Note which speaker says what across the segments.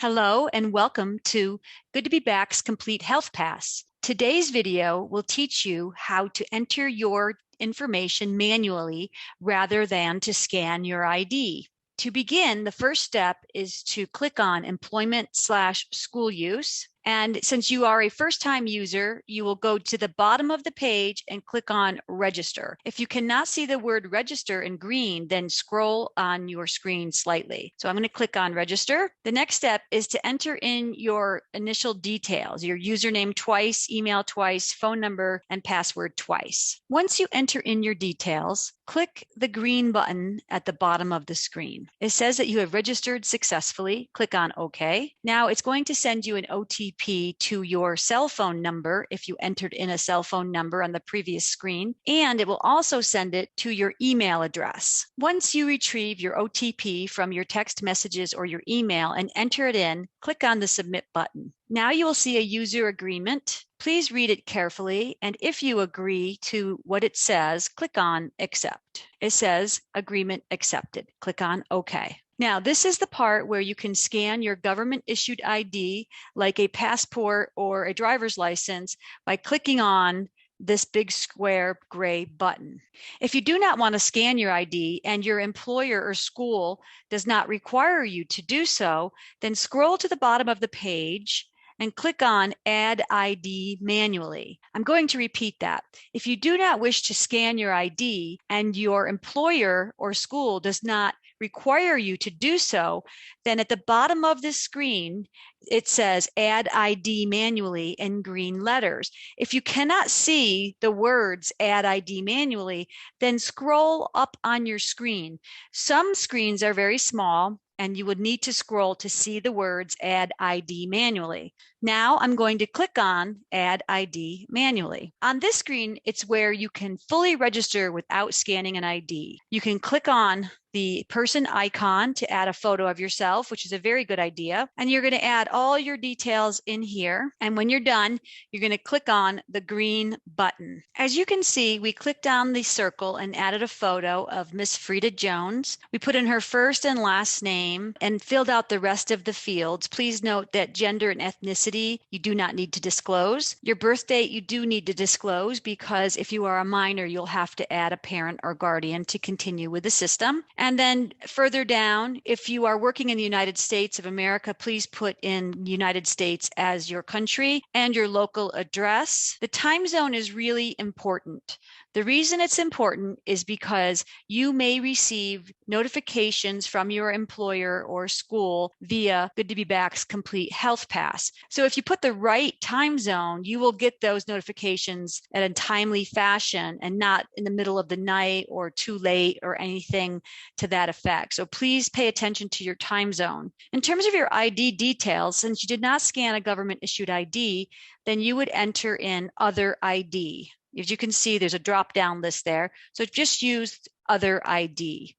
Speaker 1: Hello and welcome to Good to Be Back's Complete Health Pass. Today's video will teach you how to enter your information manually rather than to scan your ID. To begin, the first step is to click on Employment/School Use. And since you are a first-time user, you will go to the bottom of the page and click on Register. If you cannot see the word Register in green, then scroll on your screen slightly. So I'm going to click on Register. The next step is to enter in your initial details, your username twice, email twice, phone number, and password twice. Once you enter in your details, click the green button at the bottom of the screen. It says that you have registered successfully. Click on OK. Now it's going to send you an OTP to your cell phone number if you entered in a cell phone number on the previous screen, and it will also send it to your email address. Once you retrieve your OTP from your text messages or your email and enter it in, click on the Submit button. Now you will see a user agreement. Please read it carefully, and if you agree to what it says, click on Accept. It says Agreement Accepted. Click on OK. Now, this is the part where you can scan your government-issued ID, like a passport or a driver's license, by clicking on this big square gray button. If you do not want to scan your ID and your employer or school does not require you to do so, then scroll to the bottom of the page and click on Add ID manually. I'm going to repeat that. If you do not wish to scan your ID and your employer or school does not require you to do so, then at the bottom of this screen, it says Add ID manually in green letters. If you cannot see the words Add ID manually, then scroll up on your screen. Some screens are very small, and you would need to scroll to see the words Add ID manually. Now I'm going to click on Add ID manually. On this screen, it's where you can fully register without scanning an ID. You can click on the person icon to add a photo of yourself, which is a very good idea. And you're going to add all your details in here. And when you're done, you're going to click on the green button. As you can see, we clicked on the circle and added a photo of Miss Frida Jones. We put in her first and last name and filled out the rest of the fields. Please note that gender and ethnicity you do not need to disclose. Your birth date you do need to disclose, because if you are a minor, you'll have to add a parent or guardian to continue with the system. And then further down, if you are working in the United States of America, please put in United States as your country and your local address. The time zone is really important. The reason it's important is because you may receive notifications from your employer or school via Good to Be Back's Complete Health Pass. So if you put the right time zone, you will get those notifications in a timely fashion and not in the middle of the night or too late or anything to that effect. So please pay attention to your time zone. In terms of your ID details, since you did not scan a government-issued ID, then you would enter in Other ID. As you can see, there's a drop-down list there. So just use Other ID.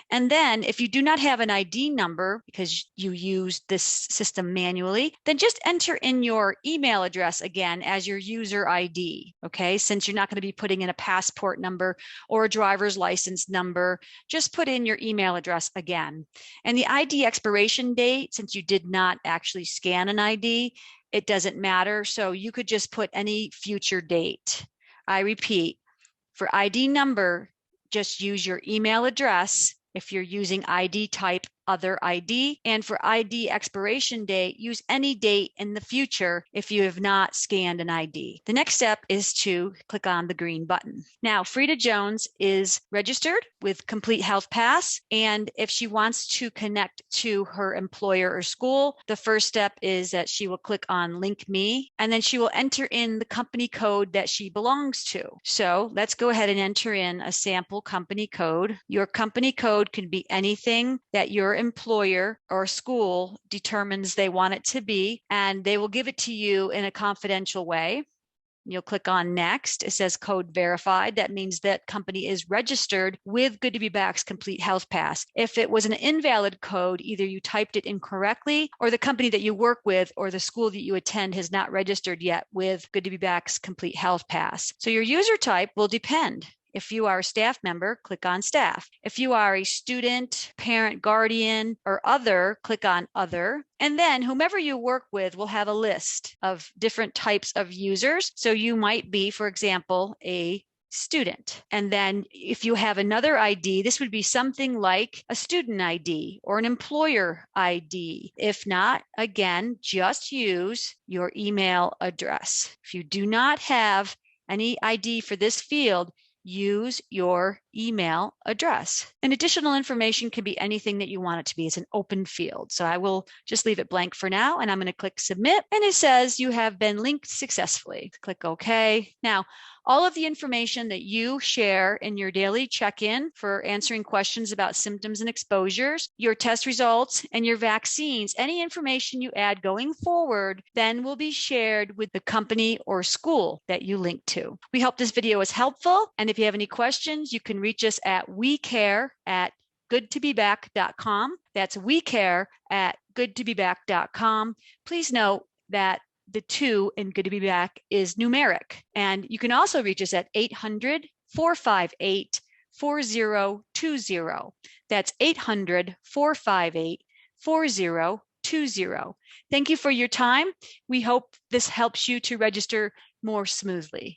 Speaker 1: And then if you do not have an ID number because you used this system manually, then just enter in your email address again as your user ID, okay? Since you're not going to be putting in a passport number or a driver's license number, just put in your email address again. And the ID expiration date, since you did not actually scan an ID, it doesn't matter. So you could just put any future date. I repeat, for ID number, just use your email address if you're using ID type Other ID, and for ID expiration date, use any date in the future if you have not scanned an ID. The next step is to click on the green button. Now, Frida Jones is registered with Complete Health Pass, and if she wants to connect to her employer or school, the first step is that she will click on Link Me, and then she will enter in the company code that she belongs to. So let's go ahead and enter in a sample company code. Your company code can be anything that your employer or school determines they want it to be, and they will give it to you in a confidential way. You'll click on Next. It says Code Verified. That means that company is registered with Good to Be Back's Complete Health Pass. If it was an invalid code, either you typed it incorrectly, or the company that you work with or the school that you attend has not registered yet with Good to Be Back's Complete Health Pass. So your user type will depend. If you are a staff member, click on staff. If you are a student, parent, guardian, or other, click on other. And then whomever you work with will have a list of different types of users. So you might be, for example, a student. And then if you have another ID, this would be something like a student ID or an employer ID. If not, again, just use your email address. If you do not have any ID for this field, use your email address. And additional information can be anything that you want it to be. It's an open field. So I will just leave it blank for now, and I'm going to click submit. And it says you have been linked successfully. Click OK. Now, all of the information that you share in your daily check-in for answering questions about symptoms and exposures, your test results, and your vaccines, any information you add going forward then will be shared with the company or school that you link to. We hope this video is helpful, and if you have any questions, you can reach us at wecare@goodtobeback.com. That's wecare@goodtobeback.com. Please note that the 2 in Good to Be Back is numeric. And you can also reach us at 800-458-4020. That's 800-458-4020. Thank you for your time. We hope this helps you to register more smoothly.